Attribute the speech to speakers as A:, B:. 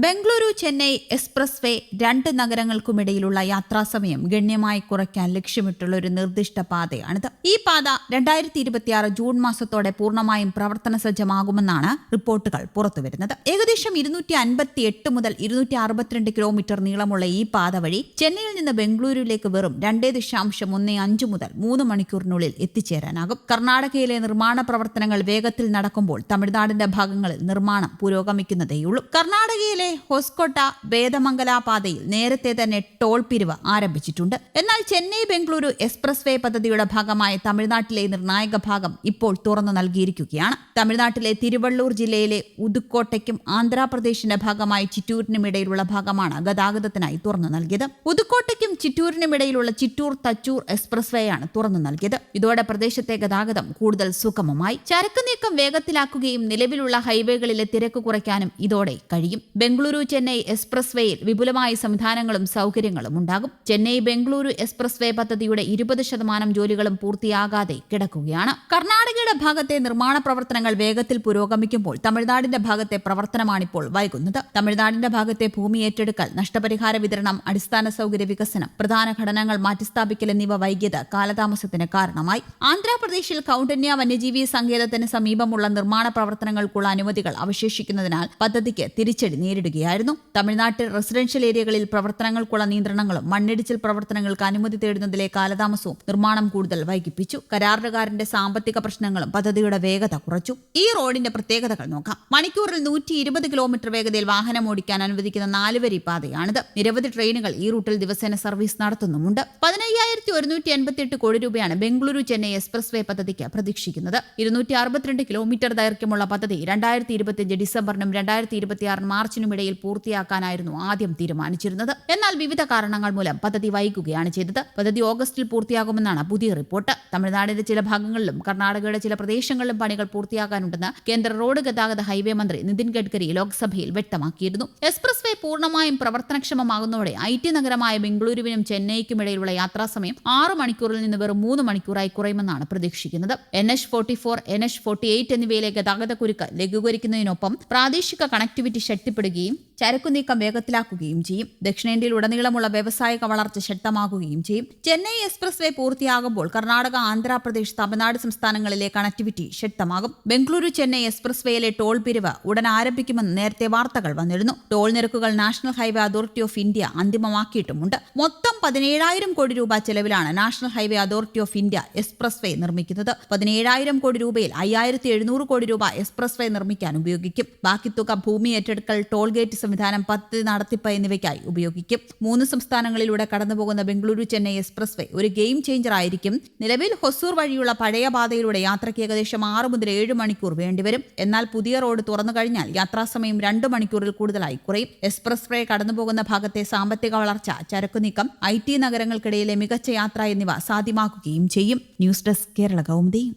A: Bengaluru Chennai express വേ രണ്ട് നഗരങ്ങൾക്കുമിടയിലുള്ള യാത്രാസമയം ഗണ്യമായി കുറയ്ക്കാൻ ലക്ഷ്യമിട്ടുള്ള ഒരു നിർദ്ദിഷ്ട പാതയാണിത്. ഈ പാത 2026 ജൂൺ മാസത്തോടെ പൂർണ്ണമായും പ്രവർത്തന സജ്ജമാകുമെന്നാണ് റിപ്പോർട്ടുകൾ പുറത്തുവരുന്നത്. ഏകദേശം 258 മുതൽ 262 കിലോമീറ്റർ നീളമുള്ള ഈ പാത വഴി ചെന്നൈയിൽ നിന്ന് ബംഗളൂരുവിലേക്ക് വെറും 2.15 മുതൽ 3 മണിക്കൂറിനുള്ളിൽ എത്തിച്ചേരാനാകും. കർണാടകയിലെ നിർമ്മാണ പ്രവർത്തനങ്ങൾ വേഗത്തിൽ നടക്കുമ്പോൾ തമിഴ്നാടിന്റെ ഭാഗങ്ങളിൽ നിർമ്മാണം പുരോഗമിക്കുന്നതേയുള്ളൂ. കർണാടകയിലെ ഹൊസ്കോട്ട വേദമംഗല പാതയിൽ നേരത്തെ തന്നെ ടോൾ പിരിവ് ആരംഭിച്ചിട്ടുണ്ട്. എന്നാൽ ചെന്നൈ ബംഗളൂരു എക്സ്പ്രസ് വേ പദ്ധതിയുടെ ഭാഗമായ തമിഴ്നാട്ടിലെ നിർണായക ഭാഗം ഇപ്പോൾ തുറന്നു നൽകിയിരിക്കുകയാണ്. തമിഴ്നാട്ടിലെ തിരുവള്ളൂർ ജില്ലയിലെ ഉദുക്കോട്ടയ്ക്കും ആന്ധ്രാപ്രദേശിന്റെ ഭാഗമായി ചിറ്റൂരിനും ഇടയിലുള്ള ഭാഗമാണ് ഗതാഗതത്തിനായി തുറന്നു നൽകിയത്. ഉദുക്കോട്ടയ്ക്കും ചിറ്റൂരിനും ഇടയിലുള്ള ചിറ്റൂർ തച്ചൂർ എക്സ്പ്രസ് വേയാണ് തുറന്നു നൽകിയത്. ഇതോടെ പ്രദേശത്തെ ഗതാഗതം കൂടുതൽ സുഗമമായി. ചരക്ക് നീക്കം വേഗത്തിലാക്കുകയും നിലവിലുള്ള ഹൈവേകളിലെ തിരക്ക് കുറയ്ക്കാനും ഇതോടെ കഴിയും. ബംഗളൂരു ചെന്നൈ എക്സ്പ്രസ് വേയിൽ വിപുലമായ സംവിധാനങ്ങളും സൗകര്യങ്ങളും ഉണ്ടാകും. ചെന്നൈ ബംഗളൂരു എക്സ്പ്രസ് വേ പദ്ധതിയുടെ 20% ജോലികളും പൂർത്തിയാകാതെ കിടക്കുകയാണ്. കർണാടകയുടെ ഭാഗത്തെ നിർമ്മാണ പ്രവർത്തനങ്ങൾ വേഗത്തിൽ പുരോഗമിക്കുമ്പോൾ തമിഴ്നാടിന്റെ ഭാഗത്തെ പ്രവർത്തനമാണിപ്പോൾ വൈകുന്നത്. തമിഴ്നാടിന്റെ ഭാഗത്തെ ഭൂമി ഏറ്റെടുക്കൽ, നഷ്ടപരിഹാര വിതരണം, അടിസ്ഥാന സൗകര്യ വികസനം, പ്രധാന ഘടനകൾ മാറ്റിസ്ഥാപിക്കൽ എന്നിവ വൈകിയത് കാലതാമസത്തിന് കാരണമായി. ആന്ധ്രാപ്രദേശിൽ കൗണ്ടന്യ വന്യജീവി സങ്കേതത്തിന് സമീപമുള്ള നിർമ്മാണ പ്രവർത്തനങ്ങൾക്കുള്ള അനുമതികൾ അവശേഷിക്കുന്നതിനാൽ പദ്ധതിക്ക് തിരിച്ചടി നേരിടുകയായിരുന്നു. തമിഴ്നാട്ടിൽ റെസിഡൻഷ്യൽ ഏരിയകളിൽ പ്രവർത്തനങ്ങൾക്കുള്ള നിയന്ത്രണങ്ങളും മണ്ണിടിച്ചിൽ പ്രവർത്തനങ്ങൾക്ക് അനുമതി തേടുന്നതിലെ കാലതാമസവും നിർമ്മാണം കൂടുതൽ വൈകിപ്പിച്ചു. കരാറുകാരന്റെ സാമ്പത്തിക പ്രശ്നങ്ങളും പദ്ധതിയുടെ വേഗത കുറച്ചു. ഈ റോഡിന്റെ പ്രത്യേകതകൾ നോക്കാം. മണിക്കൂറിൽ 120 കിലോമീറ്റർ വേഗതയിൽ വാഹനം ഓടിക്കാൻ അനുവദിക്കുന്ന 4-വരി പാതയാണിത്. നിരവധി ട്രെയിനുകൾ ഈ റൂട്ടിൽ ദിവസേന സർവീസ് നടത്തുന്നുമുണ്ട്. 15,188 കോടി രൂപയാണ് ബംഗളൂരു ചെന്നൈ എക്സ്പ്രസ് വേ പദ്ധതിക്ക് പ്രതീക്ഷിക്കുന്നത്. 262 കിലോമീറ്റർ ദൈർഘ്യമുള്ള പദ്ധതി 2025 ഡിസംബറിനും 2026 മാർച്ചിനും ഇടയിൽ പൂർത്തിയാക്കാനായിരുന്നു ആദ്യം തീരുമാനിച്ചിരുന്നത്. എന്നാൽ വിവിധ കാരണങ്ങൾ മൂലം പദ്ധതി വൈകുകയാണ് ചെയ്തത്. പദ്ധതി ഓഗസ്റ്റിൽ പൂർത്തിയാകുമെന്നാണ് പുതിയ റിപ്പോർട്ട്. തമിഴ്നാടിന്റെ ചില ഭാഗങ്ങളിലും കർണാടകയുടെ ചില പ്രദേശങ്ങളിലും പണികൾ പൂർത്തിയാക്കാനുണ്ടെന്ന് കേന്ദ്ര റോഡ് ഗതാഗത ഹൈവേ മന്ത്രി നിതിൻ ഗഡ്കരി ലോക്സഭയിൽ വ്യക്തമാക്കിയിരുന്നു. എക്സ്പ്രസ് വേ പൂർണ്ണമായും പ്രവർത്തനക്ഷമമാകുന്നതോടെ IT നഗരമായ ബംഗളൂരുവിനും ചെന്നൈക്കും ഇടയിലുള്ള യാത്രാസമയം 6 മണിക്കൂറിൽ നിന്ന് വെറും 3 മണിക്കൂറായി കുറയുമെന്നാണ് പ്രതീക്ഷിക്കുന്നത്. NH44, NH48 എന്നിവയിലെ ഗതാഗത കുരുക്ക് ലഘൂകരിക്കുന്നതിനൊപ്പം പ്രാദേശിക കണക്ടിവിറ്റി ശക്തിപ്പെടുകയും ചരക്കു നീക്കം വേഗത്തിലാക്കുകയും ചെയ്യും. ദക്ഷിണേന്ത്യയിലുടനീളമുള്ള വ്യാവസായിക വളർച്ച ശക്തമാക്കുകയും ചെയ്യും. ചെന്നൈ എക്സ്പ്രസ് വേ പൂർത്തിയാകുമ്പോൾ കർണാടക, ആന്ധ്രാപ്രദേശ്, തമിഴ്നാട് സംസ്ഥാനങ്ങളിലെ connectivity ശക്തമാകും. Bengaluru Chennai express വേയിലെ toll പിരിവ് ഉടൻ ആരംഭിക്കുമെന്ന് നേരത്തെ വാർത്തകൾ വന്നിരുന്നു. ടോൾ നിരക്കുകൾ national highway authority of India അന്തിമമാക്കിയിട്ടുമുണ്ട്. മൊത്തം 17,000 കോടി രൂപ ചെലവിലാണ് national highway authority of India express വേ നിർമ്മിക്കുന്നത്. 17,000 കോടി രൂപയിൽ 5,700 കോടി രൂപ എക്സ്പ്രസ് വേ നിർമ്മിക്കാൻ ഉപയോഗിക്കും. ബാക്കി തുക ഭൂമി ഏറ്റെടുക്കൽ, ടോൾ ഗേറ്റ് സംവിധാനം, പദ്ധതി നടത്തിപ്പ് എന്നിവയ്ക്കായി ഉപയോഗിക്കും. 3 സംസ്ഥാനങ്ങളിലൂടെ കടന്നുപോകുന്ന ബംഗളൂരു ചെന്നൈ എക്സ്പ്രസ് വേ ഒരു ഗെയിം ചേഞ്ചർ ആയിരിക്കും. നിലവിൽ ഹൊസൂർ വഴിയുള്ള പഴയ പാതയിലൂടെ യാത്രയ്ക്ക് ഏകദേശം 6 മുതൽ 7 മണിക്കൂർ വേണ്ടിവരും. എന്നാൽ പുതിയ റോഡ് തുറന്നു കഴിഞ്ഞാൽ യാത്രാസമയം 2 മണിക്കൂറിൽ കൂടുതലായി കുറയും. എക്സ്പ്രസ് വേ കടന്നുപോകുന്ന ഭാഗത്തെ സാമ്പത്തിക വളർച്ച, ചരക്കു നീക്കം, IT നഗരങ്ങൾക്കിടയിലെ മികച്ച യാത്ര എന്നിവ സാധ്യമാക്കുകയും ചെയ്യും. News desk Kerala Kaumudi.